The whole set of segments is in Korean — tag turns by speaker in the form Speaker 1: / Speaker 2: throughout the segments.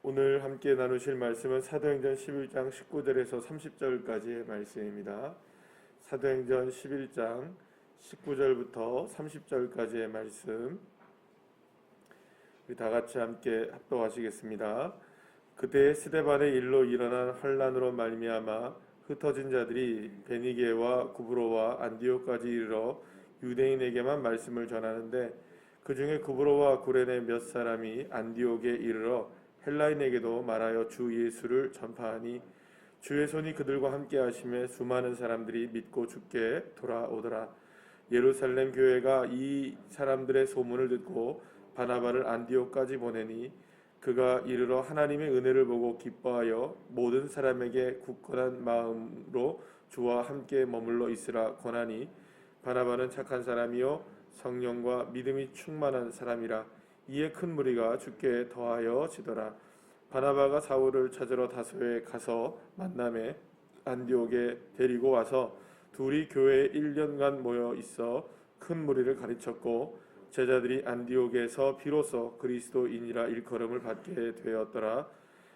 Speaker 1: 오늘 함께 나누실 말씀은 사도행전 11장 19절에서 30절까지의 말씀입니다. 사도행전 11장 19절부터 30절까지의 말씀 우리 다 같이 함께 합독하시겠습니다. 그때 스데반의 일로 일어난 환난으로 말미암아 흩어진 자들이 베니게와 구브로와 안디옥까지 이르러 유대인에게만 말씀을 전하는데 그 중에 구브로와 구레네 몇 사람이 안디옥에 이르러 헬라인에게도 말하여 주 예수를 전파하니 주의 손이 그들과 함께 하심에 수많은 사람들이 믿고 주께 돌아오더라. 예루살렘 교회가 이 사람들의 소문을 듣고 바나바를 안디옥까지 보내니 그가 이르러 하나님의 은혜를 보고 기뻐하여 모든 사람에게 굳건한 마음으로 주와 함께 머물러 있으라 권하니 바나바는 착한 사람이요 성령과 믿음이 충만한 사람이라. 이에 큰 무리가 주께 더하여 지더라. 바나바가 사울을 찾으러 다소에 가서 만남에 안디옥에 데리고 와서 둘이 교회에 1년간 모여 있어 큰 무리를 가르쳤고 제자들이 안디옥에서 비로소 그리스도인이라 일컬음을 받게 되었더라.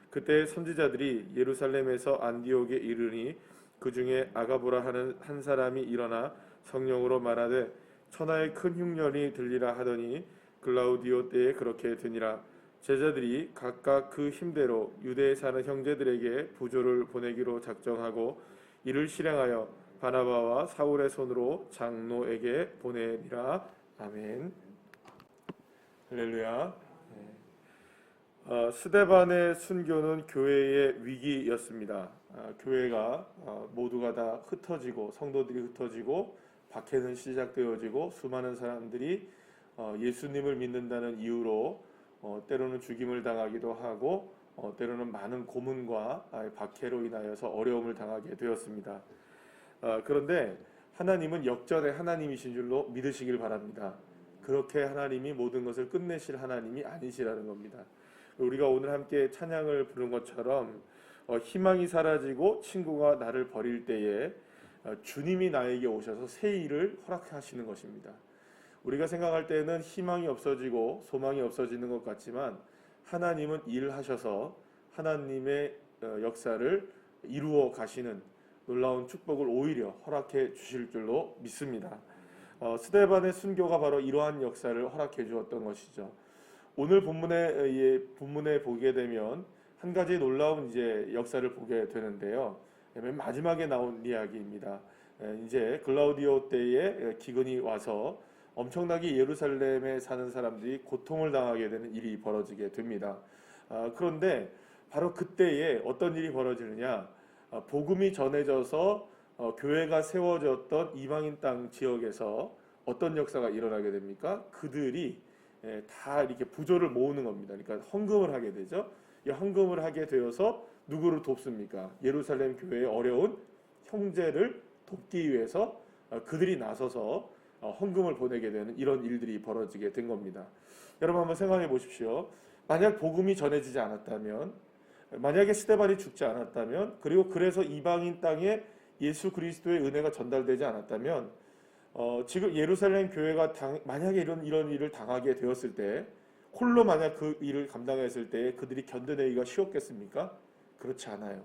Speaker 1: 그때 선지자들이 예루살렘에서 안디옥에 이르니 그 중에 아가보라 하는 한 사람이 일어나 성령으로 말하되 천하에 큰 흉년이 들리라 하더니 글라우디오 때에 그렇게 되니라. 제자들이 각각 그 힘대로 유대에 사는 형제들에게 부조를 보내기로 작정하고 이를 실행하여 바나바와 사울의 손으로 장로에게 보내니라. 아멘. 할렐루야. 스데반의 순교는 교회의 위기였습니다. 교회가 모두가 다 흩어지고 성도들이 흩어지고 박해는 시작되어지고 수많은 사람들이 예수님을 믿는다는 이유로 때로는 죽임을 당하기도 하고 때로는 많은 고문과 박해로 인하여서 어려움을 당하게 되었습니다. 그런데 하나님은 역전의 하나님이신 줄로 믿으시길 바랍니다. 그렇게 하나님이 모든 것을 끝내실 하나님이 아니시라는 겁니다. 우리가 오늘 함께 찬양을 부른 것처럼 희망이 사라지고 친구가 나를 버릴 때에 주님이 나에게 오셔서 새 일을 허락하시는 것입니다. 우리가 생각할 때는 희망이 없어지고 소망이 없어지는 것 같지만 하나님은 일하셔서 하나님의 역사를 이루어 가시는 놀라운 축복을 오히려 허락해 주실 줄로 믿습니다. 스데반의 순교가 바로 이러한 역사를 허락해 주었던 것이죠. 오늘 본문에 보게 되면 한 가지 놀라운 이제 역사를 보게 되는데요. 맨 마지막에 나온 이야기입니다. 이제 글라우디오 때에 기근이 와서 엄청나게 예루살렘에 사는 사람들이 고통을 당하게 되는 일이 벌어지게 됩니다. 그런데 바로 그때에 어떤 일이 벌어지느냐? 복음이 전해져서 교회가 세워졌던 이방인 땅 지역에서 어떤 역사가 일어나게 됩니까? 그들이 다 이렇게 부조를 모으는 겁니다. 그러니까 헌금을 하게 되죠. 이 헌금을 하게 되어서 누구를 돕습니까? 예루살렘 교회의 어려운 형제를 돕기 위해서 그들이 나서서 헌금을 보내게 되는 이런 일들이 벌어지게 된 겁니다. 여러분 한번 생각해 보십시오. 만약 복음이 전해지지 않았다면, 만약에 스데반이 죽지 않았다면, 그리고 그래서 이방인 땅에 예수 그리스도의 은혜가 전달되지 않았다면, 지금 예루살렘 교회가 만약에 이런 일을 당하게 되었을 때, 홀로 만약 그 일을 감당했을 때 그들이 견뎌내기가 쉬웠겠습니까? 그렇지 않아요.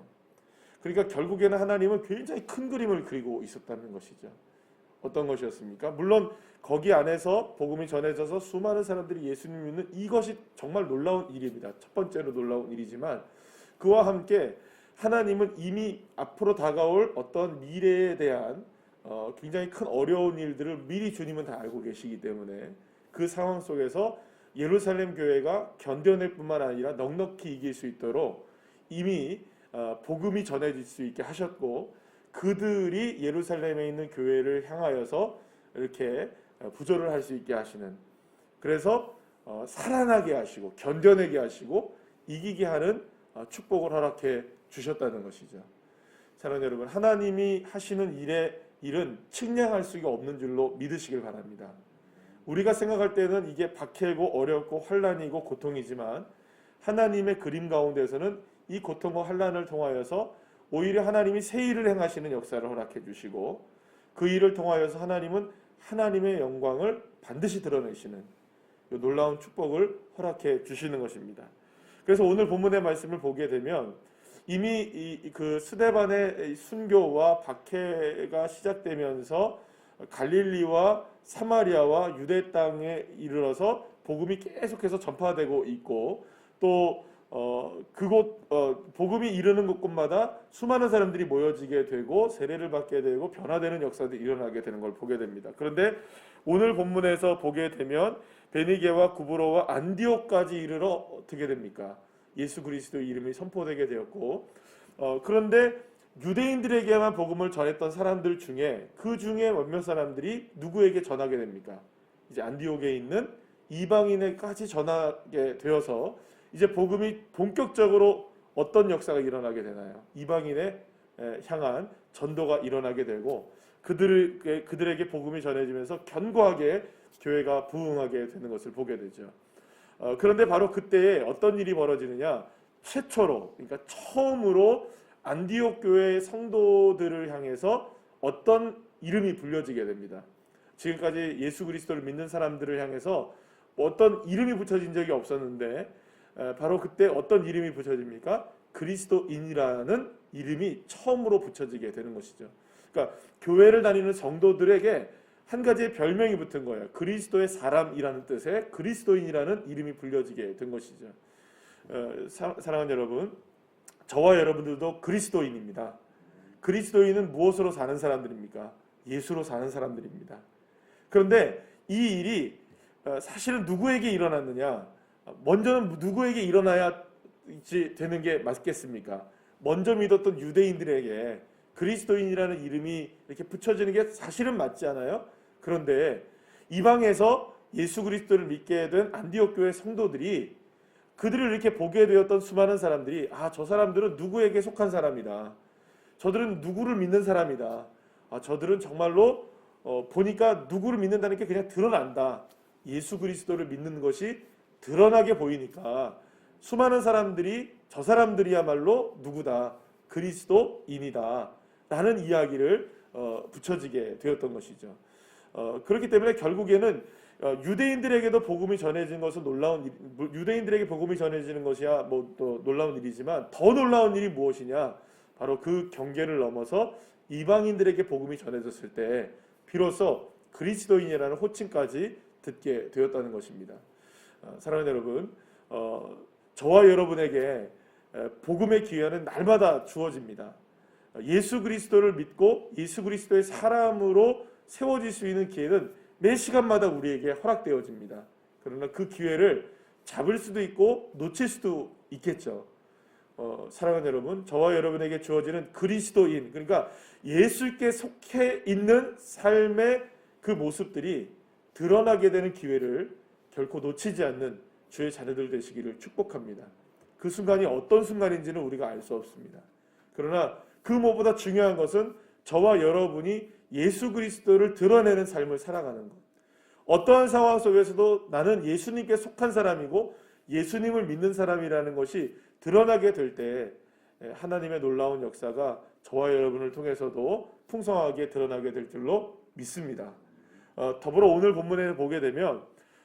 Speaker 1: 그러니까 결국에는 하나님은 굉장히 큰 그림을 그리고 있었다는 것이죠. 어떤 것이었습니까? 물론 거기 안에서 복음이 전해져서 수많은 사람들이 예수님 믿는 이것이 정말 놀라운 일입니다. 첫 번째로 놀라운 일이지만 그와 함께 하나님은 이미 앞으로 다가올 어떤 미래에 대한 굉장히 큰 어려운 일들을 미리 주님은 다 알고 계시기 때문에 그 상황 속에서 예루살렘 교회가 견뎌낼 뿐만 아니라 넉넉히 이길 수 있도록 이미 복음이 전해질 수 있게 하셨고 그들이 예루살렘에 있는 교회를 향하여서 이렇게 부조를 할 수 있게 하시는, 그래서 살아나게 하시고 견뎌내게 하시고 이기게 하는 축복을 허락해 주셨다는 것이죠. 사랑하는 여러분, 하나님이 하시는 일은 측량할 수가 없는 줄로 믿으시길 바랍니다. 우리가 생각할 때는 이게 박해고 어렵고 환난이고 고통이지만 하나님의 그림 가운데서는 이 고통과 환난을 통하여서 오히려 하나님이 새 일을 행하시는 역사를 허락해 주시고 그 일을 통하여서 하나님은 하나님의 영광을 반드시 드러내시는 놀라운 축복을 허락해 주시는 것입니다. 그래서 오늘 본문의 말씀을 보게 되면 이미 그 스데반의 순교와 박해가 시작되면서 갈릴리와 사마리아와 유대 땅에 이르러서 복음이 계속해서 전파되고 있고, 또 그곳 복음이 이르는 곳곳마다 수많은 사람들이 모여지게 되고 세례를 받게 되고 변화되는 역사들이 일어나게 되는 걸 보게 됩니다. 그런데 오늘 본문에서 보게 되면 베니게와 구브로와 안디옥까지 이르러 어떻게 됩니까? 예수 그리스도의 이름이 선포되게 되었고, 그런데 유대인들에게만 복음을 전했던 사람들 중에 그 중에 몇몇 사람들이 누구에게 전하게 됩니까? 이제 안디옥에 있는 이방인에까지 전하게 되어서 이제 복음이 본격적으로 어떤 역사가 일어나게 되나요? 이방인에 향한 전도가 일어나게 되고 그들에게 복음이 전해지면서 견고하게 교회가 부흥하게 되는 것을 보게 되죠. 그런데 바로 그때에 어떤 일이 벌어지느냐? 최초로, 그러니까 처음으로 안디옥 교회의 성도들을 향해서 어떤 이름이 불려지게 됩니다. 지금까지 예수 그리스도를 믿는 사람들을 향해서 어떤 이름이 붙여진 적이 없었는데 바로 그때 어떤 이름이 붙여집니까? 그리스도인이라는 이름이 처음으로 붙여지게 되는 것이죠. 그러니까 교회를 다니는 성도들에게 한 가지의 별명이 붙은 거예요. 그리스도의 사람이라는 뜻의 그리스도인이라는 이름이 불려지게 된 것이죠. 사랑하는 여러분, 저와 여러분들도 그리스도인입니다. 그리스도인은 무엇으로 사는 사람들입니까? 예수로 사는 사람들입니다. 그런데 이 일이 사실은 누구에게 일어났느냐? 먼저는 누구에게 일어나야 되는 게 맞겠습니까? 먼저 믿었던 유대인들에게 그리스도인이라는 이름이 이렇게 붙여지는 게 사실은 맞지 않아요? 그런데 이방에서 예수 그리스도를 믿게 된 안디옥 교회 성도들이 그들을 이렇게 보게 되었던 수많은 사람들이 저 사람들은 누구에게 속한 사람이다. 저들은 누구를 믿는 사람이다. 저들은 정말로 보니까 누구를 믿는다는 게 그냥 드러난다. 예수 그리스도를 믿는 것이 드러나게 보이니까 수많은 사람들이 저 사람들이야말로 누구다. 그리스도인이다. 라는 이야기를 붙여지게 되었던 것이죠. 그렇기 때문에 결국에는 유대인들에게도 복음이 전해진 것은 유대인들에게 복음이 전해지는 것이야 또 놀라운 일이지만 더 놀라운 일이 무엇이냐? 바로 그 경계를 넘어서 이방인들에게 복음이 전해졌을 때 비로소 그리스도인이라는 호칭까지 듣게 되었다는 것입니다. 사랑하는 여러분, 저와 여러분에게 복음의 기회는 날마다 주어집니다. 예수 그리스도를 믿고 예수 그리스도의 사람으로 세워질 수 있는 기회는 매 시간마다 우리에게 허락되어집니다. 그러나 그 기회를 잡을 수도 있고 놓칠 수도 있겠죠. 사랑하는 여러분, 저와 여러분에게 주어지는 그리스도인, 그러니까 예수께 속해 있는 삶의 그 모습들이 드러나게 되는 기회를 결코 놓치지 않는 주의 자녀들 되시기를 축복합니다. 그 순간이 어떤 순간인지는 우리가 알 수 없습니다. 그러나 그 무엇보다 중요한 것은 저와 여러분이 예수 그리스도를 드러내는 삶을 살아가는 것. 어떠한 상황 속에서도 나는 예수님께 속한 사람이고 예수님을 믿는 사람이라는 것이 드러나게 될 때 하나님의 놀라운 역사가 저와 여러분을 통해서도 풍성하게 드러나게 될 줄로 믿습니다. 더불어 오늘 본문에 보게 되면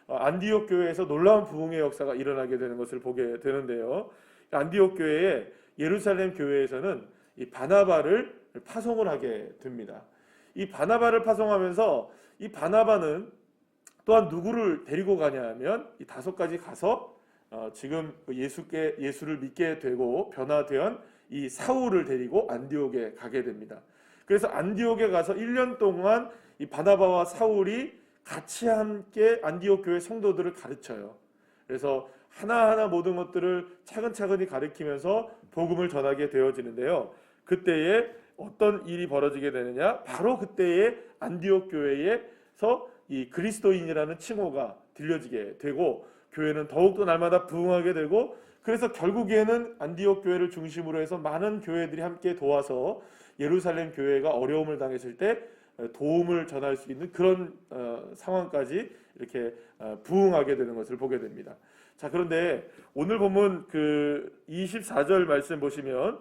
Speaker 1: 안디옥 교회에서 놀라운 부흥의 역사가 일어나게 되는 것을 보게 되는데요. 안디옥 교회의 예루살렘 교회에서는 이 바나바를 파송을 하게 됩니다. 이 바나바를 파송하면서 이 바나바는 또한 누구를 데리고 가냐 하면 이 5가지 가서 지금 예수를 믿게 되고 변화된 이 사울을 데리고 안디옥에 가게 됩니다. 그래서 안디옥에 가서 1년 동안 이 바나바와 사울이 같이 함께 안디옥 교회 성도들을 가르쳐요. 그래서 하나하나 모든 것들을 차근차근히 가르치면서 복음을 전하게 되어지는데요. 그때에 어떤 일이 벌어지게 되느냐? 바로 그때에 안디옥 교회에서 이 그리스도인이라는 칭호가 들려지게 되고 교회는 더욱더 날마다 부흥하게 되고 그래서 결국에는 안디옥 교회를 중심으로 해서 많은 교회들이 함께 도와서 예루살렘 교회가 어려움을 당했을 때 도움을 전할 수 있는 그런 상황까지 이렇게 부흥하게 되는 것을 보게 됩니다. 자, 그런데 오늘 보면 그 24절 말씀 보시면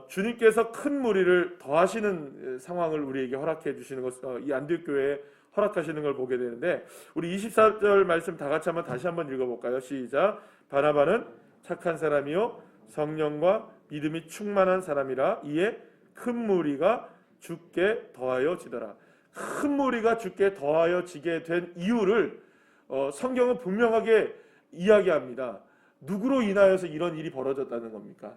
Speaker 1: 주님께서 큰 무리를 더하시는 상황을 우리에게 허락해 주시는 것, 이 안디옥 교회에 허락하시는 걸 보게 되는데 우리 24절 말씀 다 같이 다시 한번 읽어볼까요? 시작. 바나바는 착한 사람이요 성령과 믿음이 충만한 사람이라. 이에 큰 무리가 주께 더하여 지더라. 큰 무리가 주께 더하여 지게 된 이유를 성경은 분명하게 이야기합니다. 누구로 인하여서 이런 일이 벌어졌다는 겁니까?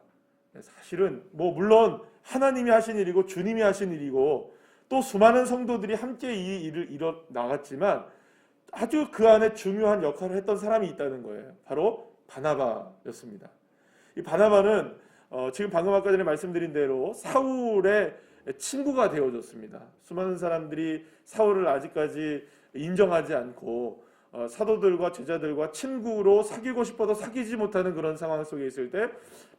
Speaker 1: 사실은 물론 하나님이 하신 일이고 주님이 하신 일이고 또 수많은 성도들이 함께 이 일을 이뤄 나갔지만 아주 그 안에 중요한 역할을 했던 사람이 있다는 거예요. 바로 바나바였습니다. 이 바나바는 지금 방금 아까 전에 말씀드린 대로 사울의 친구가 되어줬습니다. 수많은 사람들이 사울을 아직까지 인정하지 않고 사도들과 제자들과 친구로 사귀고 싶어도 사귀지 못하는 그런 상황 속에 있을 때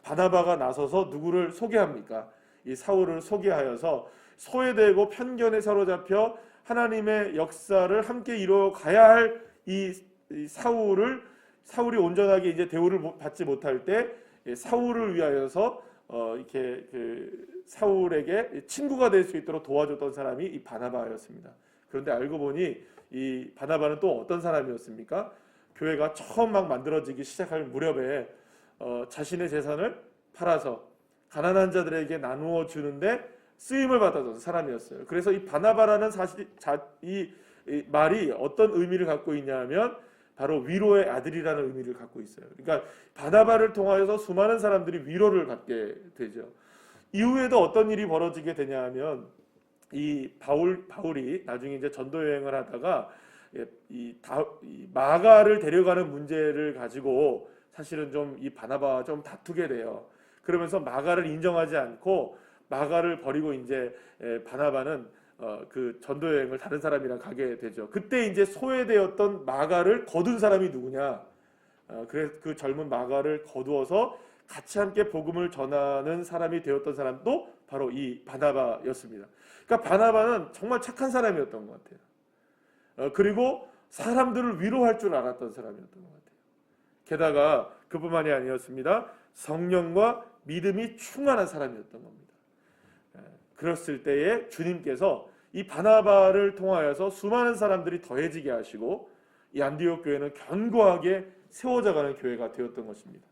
Speaker 1: 바나바가 나서서 누구를 소개합니까? 이 사울을 소개하여서 소외되고 편견에 사로잡혀 하나님의 역사를 함께 이루어 가야 할 이 사울이 온전하게 이제 대우를 받지 못할 때 사울을 위하여서 이렇게 사울에게 친구가 될 수 있도록 도와줬던 사람이 이 바나바였습니다. 그런데 알고 보니 이 바나바는 또 어떤 사람이었습니까? 교회가 처음 막 만들어지기 시작할 무렵에 자신의 재산을 팔아서 가난한 자들에게 나누어 주는데 쓰임을 받았던 사람이었어요. 그래서 이 바나바라는 이 말이 어떤 의미를 갖고 있냐면 바로 위로의 아들이라는 의미를 갖고 있어요. 그러니까 바나바를 통하여서 수많은 사람들이 위로를 받게 되죠. 이후에도 어떤 일이 벌어지게 되냐 하면 이 바울이 나중에 이제 전도 여행을 하다가 이 마가를 데려가는 문제를 가지고 사실은 좀 이 바나바와 좀 다투게 돼요. 그러면서 마가를 인정하지 않고 마가를 버리고 이제 바나바는 그 전도 여행을 다른 사람이랑 가게 되죠. 그때 이제 소외되었던 마가를 거둔 사람이 누구냐? 그래서 그 젊은 마가를 거두어서 같이 함께 복음을 전하는 사람이 되었던 사람도 바로 이 바나바였습니다. 그러니까 바나바는 정말 착한 사람이었던 것 같아요. 그리고 사람들을 위로할 줄 알았던 사람이었던 것 같아요. 게다가 그뿐만이 아니었습니다. 성령과 믿음이 충만한 사람이었던 겁니다. 그랬을 때에 주님께서 이 바나바를 통하여서 수많은 사람들이 더해지게 하시고 이 안디옥 교회는 견고하게 세워져가는 교회가 되었던 것입니다.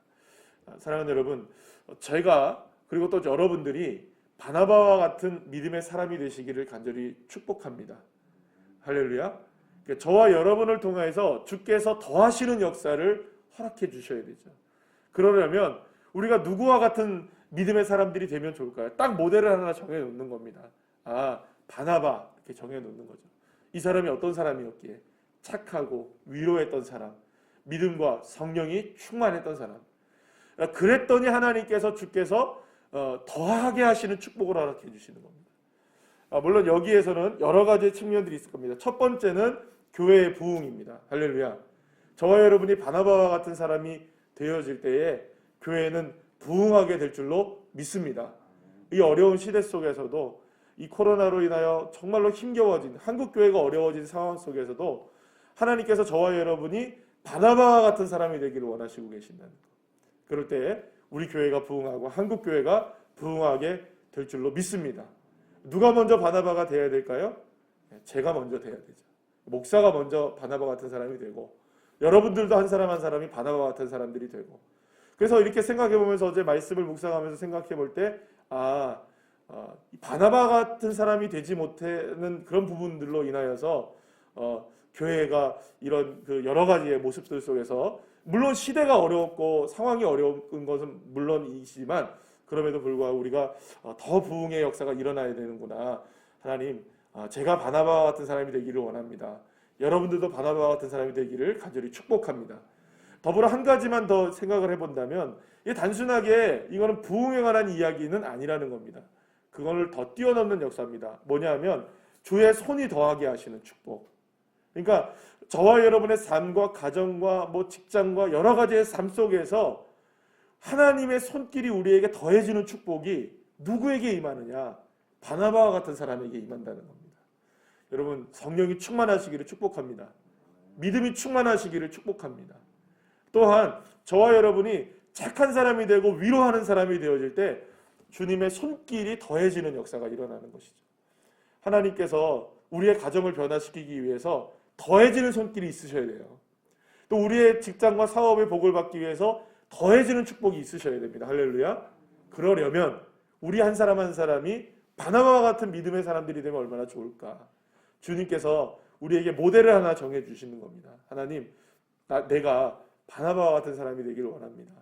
Speaker 1: 사랑하는 여러분, 제가 그리고 또 여러분들이 바나바와 같은 믿음의 사람이 되시기를 간절히 축복합니다. 할렐루야. 저와 여러분을 통해서 주께서 더하시는 역사를 허락해 주셔야 되죠. 그러려면 우리가 누구와 같은 믿음의 사람들이 되면 좋을까요? 딱 모델을 하나 정해놓는 겁니다. 바나바 이렇게 정해놓는 거죠. 이 사람이 어떤 사람이었기에? 착하고 위로했던 사람, 믿음과 성령이 충만했던 사람. 그랬더니 하나님께서 주께서 더하게 하시는 축복을 허락해 주시는 겁니다. 물론 여기에서는 여러 가지 측면들이 있을 겁니다. 첫 번째는 교회의 부흥입니다. 할렐루야. 저와 여러분이 바나바와 같은 사람이 되어질 때에 교회는 부흥하게 될 줄로 믿습니다. 이 어려운 시대 속에서도 이 코로나로 인하여 정말로 힘겨워진 한국 교회가 어려워진 상황 속에서도 하나님께서 저와 여러분이 바나바와 같은 사람이 되기를 원하시고 계신다는 것. 그럴 때 우리 교회가 부흥하고 한국 교회가 부흥하게 될 줄로 믿습니다. 누가 먼저 바나바가 돼야 될까요? 제가 먼저 돼야 되죠. 목사가 먼저 바나바 같은 사람이 되고 여러분들도 한 사람 한 사람이 바나바 같은 사람들이 되고 그래서 이렇게 생각해 보면서 어제 말씀을 묵상하면서 생각해 볼 때 바나바 같은 사람이 되지 못하는 그런 부분들로 인하여서 교회가 이런 그 여러 가지의 모습들 속에서 물론 시대가 어려웠고 상황이 어려운 것은 물론이지만 그럼에도 불구하고 우리가 더 부흥의 역사가 일어나야 되는구나. 하나님, 제가 바나바 같은 사람이 되기를 원합니다. 여러분들도 바나바 같은 사람이 되기를 간절히 축복합니다. 더불어 한 가지만 더 생각을 해본다면 이게 단순하게 이거는 부흥에 관한 이야기는 아니라는 겁니다. 그걸 더 뛰어넘는 역사입니다. 뭐냐면 주의 손이 더하게 하시는 축복. 그러니까 저와 여러분의 삶과 가정과 직장과 여러 가지의 삶 속에서 하나님의 손길이 우리에게 더해지는 축복이 누구에게 임하느냐? 바나바와 같은 사람에게 임한다는 겁니다. 여러분, 성령이 충만하시기를 축복합니다. 믿음이 충만하시기를 축복합니다. 또한 저와 여러분이 착한 사람이 되고 위로하는 사람이 되어질 때 주님의 손길이 더해지는 역사가 일어나는 것이죠. 하나님께서 우리의 가정을 변화시키기 위해서 더해지는 손길이 있으셔야 돼요. 또 우리의 직장과 사업의 복을 받기 위해서 더해지는 축복이 있으셔야 됩니다. 할렐루야. 그러려면 우리 한 사람 한 사람이 바나바와 같은 믿음의 사람들이 되면 얼마나 좋을까. 주님께서 우리에게 모델을 하나 정해 주시는 겁니다. 하나님, 내가 바나바와 같은 사람이 되기를 원합니다.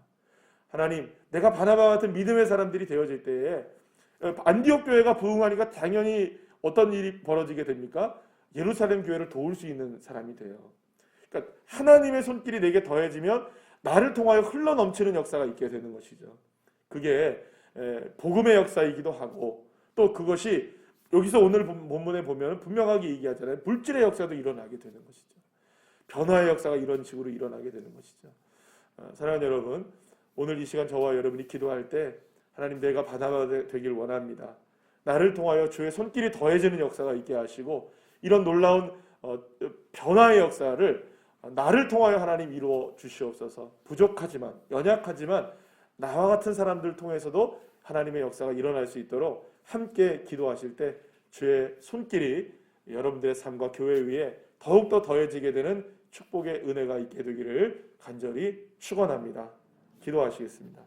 Speaker 1: 하나님, 내가 바나바와 같은 믿음의 사람들이 되어질 때에 안디옥 교회가 부흥하니까 당연히 어떤 일이 벌어지게 됩니까? 예루살렘 교회를 도울 수 있는 사람이 돼요. 그러니까 하나님의 손길이 내게 더해지면 나를 통하여 흘러넘치는 역사가 있게 되는 것이죠. 그게 복음의 역사이기도 하고, 또 그것이 여기서 오늘 본문에 보면 분명하게 얘기하잖아요. 물질의 역사도 일어나게 되는 것이죠. 변화의 역사가 이런 식으로 일어나게 되는 것이죠. 사랑하는 여러분, 오늘 이 시간 저와 여러분이 기도할 때 하나님, 내가 바나바 되길 원합니다. 나를 통하여 주의 손길이 더해지는 역사가 있게 하시고, 이런 놀라운 변화의 역사를 나를 통하여 하나님 이루어 주시옵소서. 부족하지만, 연약하지만 나와 같은 사람들 통해서도 하나님의 역사가 일어날 수 있도록 함께 기도하실 때 주의 손길이 여러분들의 삶과 교회 위에 더욱더 더해지게 되는 축복의 은혜가 있게 되기를 간절히 축원합니다. 기도하시겠습니다.